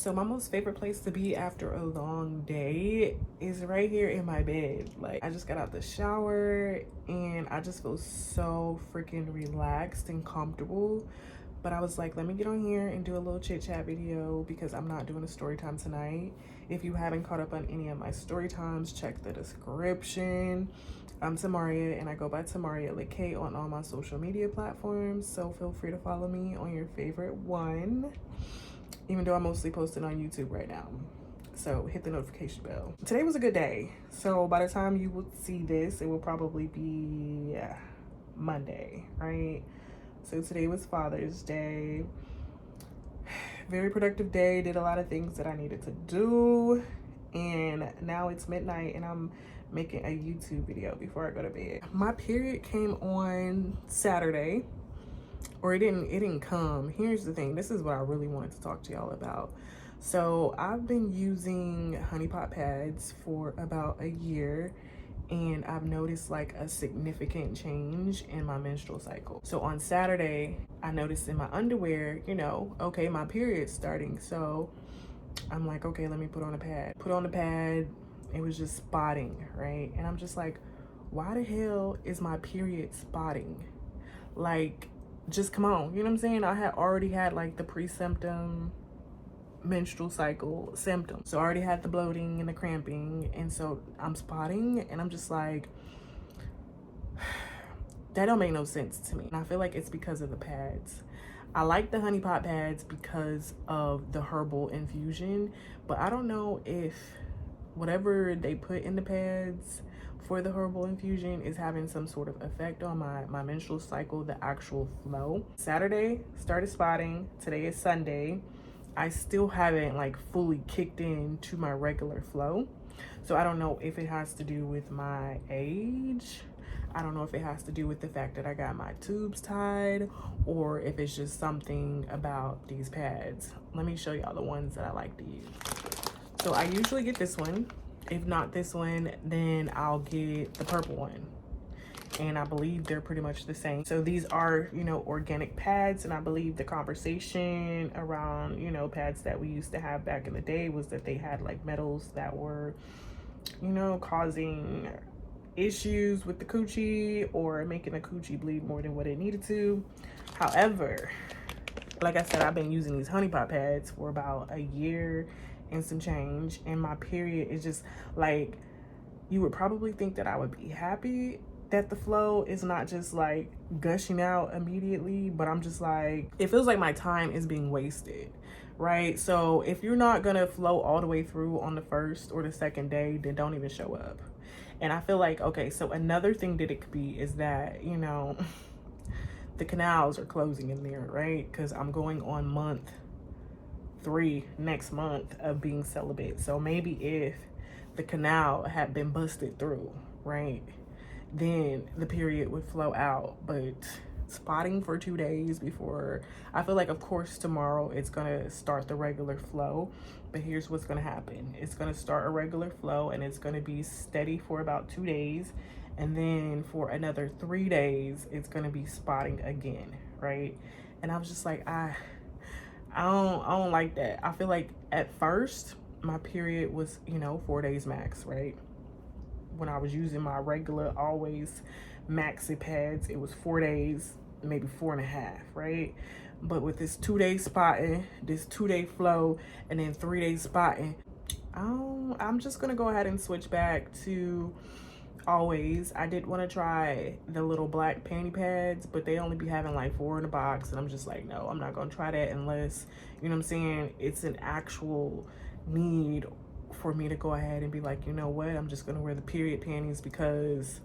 So my most favorite place to be after a long day is right here in my bed. Like, I just got out the shower and I just feel so freaking relaxed and comfortable. But I was like, let me get on here and do a little chit chat video because I'm not doing a story time tonight. If you haven't caught up on any of my story times, check the description. I'm Tamaria and I go by Tamaria Loc'd on all my social media platforms. So feel free to follow me on your favorite one, even though I'm mostly posting on YouTube right now. So hit the notification bell. Today was a good day. So by the time you will see this, it will probably be Monday, right? So today was Father's Day. Very productive day. Did a lot of things that I needed to do. And now it's midnight and I'm making a YouTube video before I go to bed. My period came on Saturday. Or it didn't come. Here's the thing. This is what I really wanted to talk to y'all about. So I've been using honey pot pads for about a year and I've noticed like a significant change in my menstrual cycle. So on Saturday, I noticed in my underwear, you know, okay, my period's starting. So I'm like, okay, let me put on a pad. Put on the pad, it was just spotting, right? And I'm just like, why the hell is my period spotting? Like, just come on, you know what I'm saying? I had already had like the pre-symptom menstrual cycle symptoms. So I already had the bloating and the cramping, and so I'm spotting and I'm just like, that don't make no sense to me. And I feel like it's because of the pads. I like the honey pot pads because of the herbal infusion, but I don't know if whatever they put in the pads for the herbal infusion is having some sort of effect on my menstrual cycle, the actual flow. Saturday started spotting. Today is Sunday. I still haven't like fully kicked in to my regular flow. So I don't know if it has to do with my age. I don't know if it has to do with the fact that I got my tubes tied or if it's just something about these pads. Let me show y'all the ones that I like to use. So I usually get this one. If not this one, then I'll get the purple one. And I believe they're pretty much the same. So these are, you know, organic pads. And I believe the conversation around, you know, pads that we used to have back in the day was that they had like metals that were, you know, causing issues with the coochie or making the coochie bleed more than what it needed to. However, like I said, I've been using these honey pot pads for about a year and some change, and my period is just like, you would probably think that I would be happy that the flow is not just like gushing out immediately, but I'm just like, it feels like my time is being wasted, right? So if you're not gonna flow all the way through on the first or the second day, then don't even show up. And I feel like, okay, so another thing that it could be is that, you know, the canals are closing in there, right? Because I'm going on month 3 next month of being celibate. So maybe if the canal had been busted through, right, then the period would flow out. But spotting for 2 days before, I feel like, of course, tomorrow it's gonna start the regular flow. But here's what's gonna happen. It's gonna start a regular flow and it's gonna be steady for about 2 days. And then for another 3 days, it's gonna be spotting again, right? And I was just like, I don't like that. I feel like at first my period was, you know, 4 days max, right? When I was using my regular always maxi pads, it was 4 days, maybe 4.5, right? But with this 2 day spotting, this 2 day flow, and then 3 days spotting, I'm just gonna go ahead and switch back to always. I did want to try the little black panty pads, but they only be having like 4 in a box, and I'm just like, no, I'm not gonna try that unless, you know what I'm saying, it's an actual need for me to go ahead and be like, you know what, I'm just gonna wear the period panties because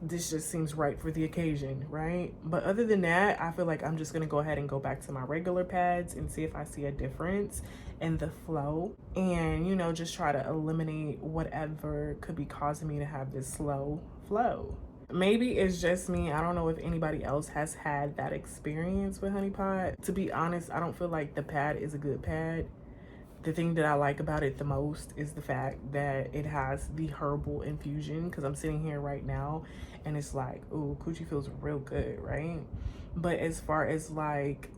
this just seems right for the occasion, right? But other than that, I feel like I'm just gonna go ahead and go back to my regular pads and see if I see a difference in the flow, and, you know, just try to eliminate whatever could be causing me to have this slow flow. Maybe it's just me. I don't know if anybody else has had that experience with honey pot. To be honest, I don't feel like the pad is a good pad. The thing that I like about it the most is the fact that it has the herbal infusion, because I'm sitting here right now and it's like, ooh, coochie feels real good, right? But as far as like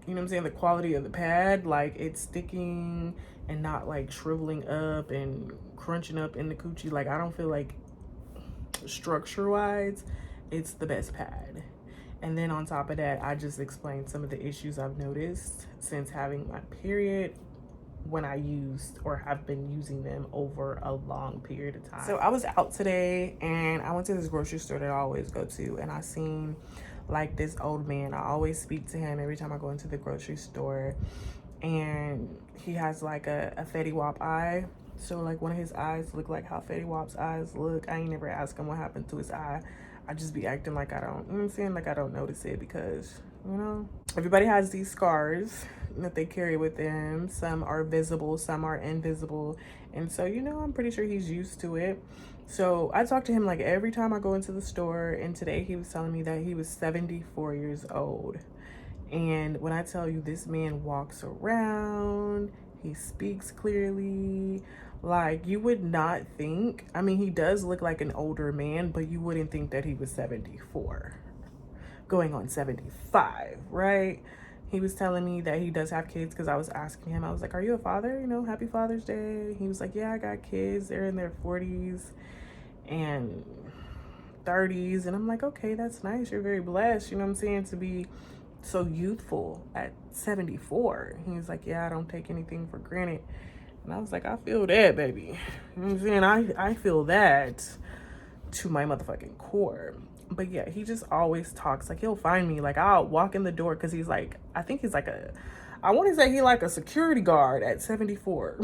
you know what I'm saying, the quality of the pad, like it's sticking and not like shriveling up and crunching up in the coochie. Like I don't feel like structure wise it's the best pad. And then on top of that, I just explained some of the issues I've noticed since having my period when I used or have been using them over a long period of time. So I was out today and I went to this grocery store that I always go to, and I seen like this old man. I always speak to him every time I go into the grocery store, and he has like a Fetty Wap eye. So like one of his eyes look like how Fetty Wap's eyes look. I ain't never asked him what happened to his eye. I just be acting like I don't, you know what I'm saying? Like I don't notice it because, you know, everybody has these scars that they carry with them. Some are visible, some are invisible. And so, you know, I'm pretty sure he's used to it. So I talk to him like every time I go into the store. And today he was telling me that he was 74 years old. And when I tell you, this man walks around, he speaks clearly. Like you would not think, I mean, he does look like an older man, but you wouldn't think that he was 74 going on 75, right? He was telling me that he does have kids, because I was asking him, I was like, are you a father? You know, happy Father's Day. He was like, yeah, I got kids. They're in their 40s and 30s. And I'm like, okay, that's nice. You're very blessed, you know what I'm saying, to be so youthful at 74. He was like, yeah, I don't take anything for granted. And I was like, I feel that, baby. You know what I'm saying? I feel that to my motherfucking core. But yeah, he just always talks. Like he'll find me, like I'll walk in the door, because he's like, I think he's like I want to say he like a security guard at 74.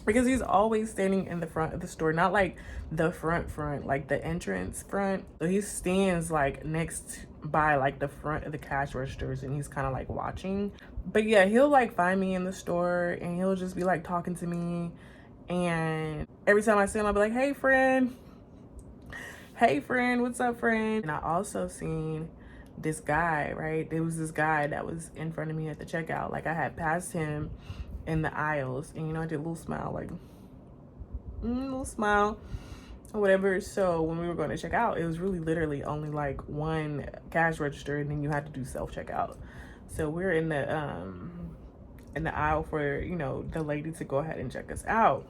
Because he's always standing in the front of the store, not like the front, like the entrance front. So he stands like next by like the front of the cash registers, and he's kind of like watching. But yeah, he'll like find me in the store and he'll just be like talking to me. And every time I see him, I'll be like, hey friend, what's up, friend? And I also seen this guy, right? There was this guy that was in front of me at the checkout. Like I had passed him in the aisles, and you know, I did a little smile, like little smile or whatever. So when we were going to check out, it was really literally only like one cash register, and then you had to do self-checkout. So we're in the aisle for, you know, the lady to go ahead and check us out.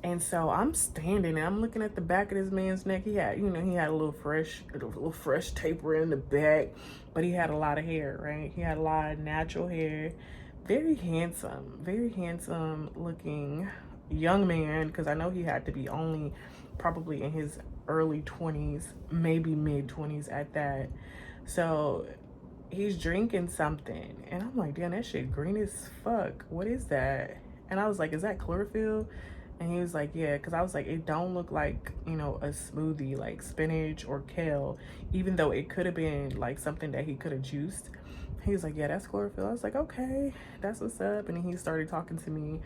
And so I'm standing and I'm looking at the back of this man's neck. He had, you know, he had a little fresh taper in the back, but he had a lot of hair, right? He had a lot of natural hair. Very handsome looking young man, because I know he had to be only probably in his early 20s, maybe mid 20s at that. So he's drinking something, and I'm like, damn, that shit green as fuck. What is that? And I was like, is that chlorophyll? And he was like, yeah, because I was like, it don't look like, you know, a smoothie like spinach or kale, even though it could have been like something that he could have juiced. He was like, yeah, that's chlorophyll. I was like, okay, that's what's up. And then he started talking to me.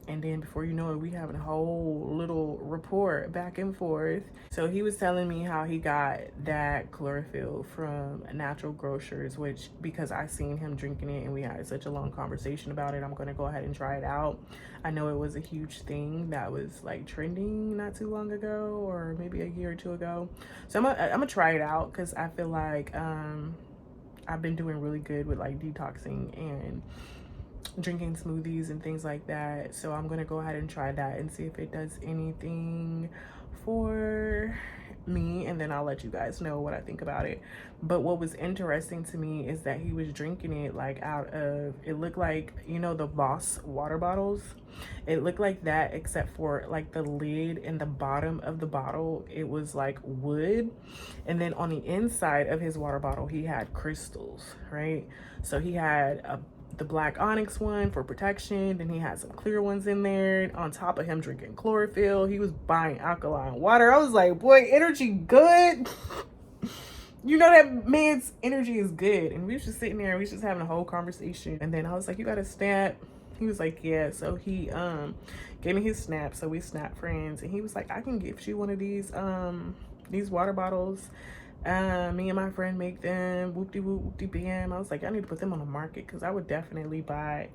And then before you know it, we having a whole little rapport back and forth. So he was telling me how he got that chlorophyll from Natural Grocers, which, because I seen him drinking it and we had such a long conversation about it, I'm going to go ahead and try it out. I know it was a huge thing that was like trending not too long ago, or maybe a year or two ago. So I'm gonna try it out, because I feel like I've been doing really good with like detoxing and drinking smoothies and things like that. So I'm gonna go ahead and try that and see if it does anything for me, and then I'll let you guys know what I think about it. But what was interesting to me is that he was drinking it like out of, it looked like, you know, the Voss water bottles. It looked like that, except for like the lid and the bottom of the bottle, it was like wood. And then on the inside of his water bottle, he had crystals, right? So he had the black onyx one for protection, then he had some clear ones in there. On top of him drinking chlorophyll, he was buying alkaline water. I was like, boy, energy good. You know, that man's energy is good. And we was just sitting there, we was just having a whole conversation. And then I was like, you got a snap? He was like, yeah. So he gave me his snap. So we snap friends, and he was like, I can gift you one of these water bottles. Me and my friend make them, whoop-de-whoop-de-bam. I was like, I need to put them on the market, because I would definitely buy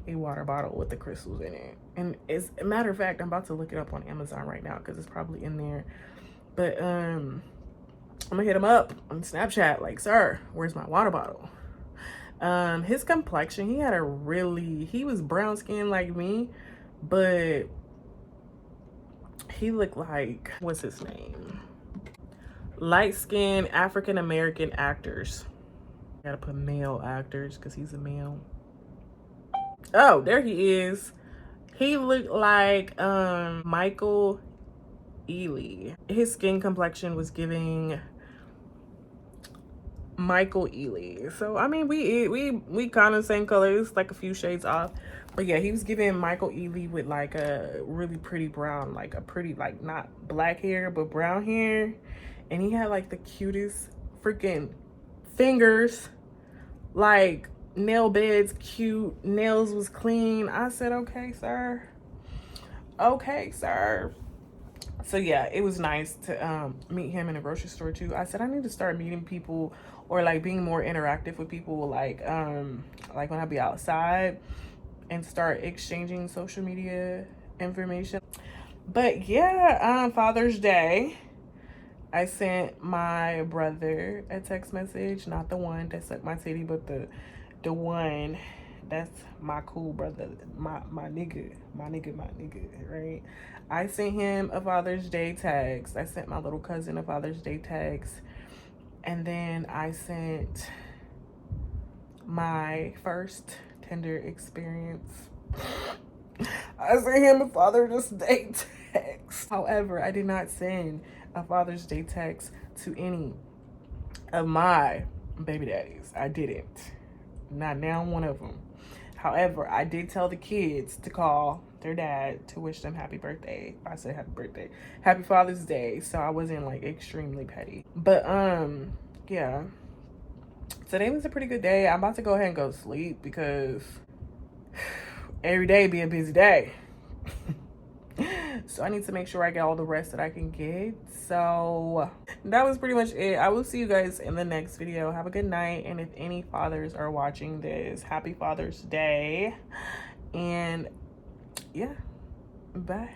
a water bottle with the crystals in it. And as a matter of fact, I'm about to look it up on Amazon right now, because it's probably in there. But I'm gonna hit him up on Snapchat, like, sir, where's my water bottle? His complexion, he was brown skinned like me, but he looked like, what's his name? Light skinned African American actors. Gotta put male actors because he's a male. Oh, there he is. He looked like Michael Ealy. His skin complexion was giving Michael Ealy. So I mean, we kind of same colors, like a few shades off. But yeah, he was giving Michael Ealy with like a really pretty brown, like a pretty, like not black hair, but brown hair. And he had like the cutest freaking fingers, like nail beds, cute, nails was clean. I said, okay, sir. Okay, sir. So yeah, it was nice to meet him in a grocery store too. I said I need to start meeting people or like being more interactive with people, like when I be outside, and start exchanging social media information. But yeah, Father's Day, I sent my brother a text message, not the one that sucked my titty, but the one that's my cool brother, my nigga, right? I sent him a Father's Day text. I sent my little cousin a Father's Day text. And then I sent my first Tinder experience. I sent him a Father's Day text. However, I did not send a Father's Day text to any of my baby daddies. I didn't. Not now one of them. However, I did tell the kids to call their dad to wish them happy birthday. I said happy birthday. Happy Father's Day. So I wasn't like extremely petty. But yeah. Today was a pretty good day. I'm about to go ahead and go to sleep because every day be a busy day. So I need to make sure I get all the rest that I can get. So that was pretty much it. I will see you guys in the next video. Have a good night. And if any fathers are watching this, happy Father's Day. And yeah, bye.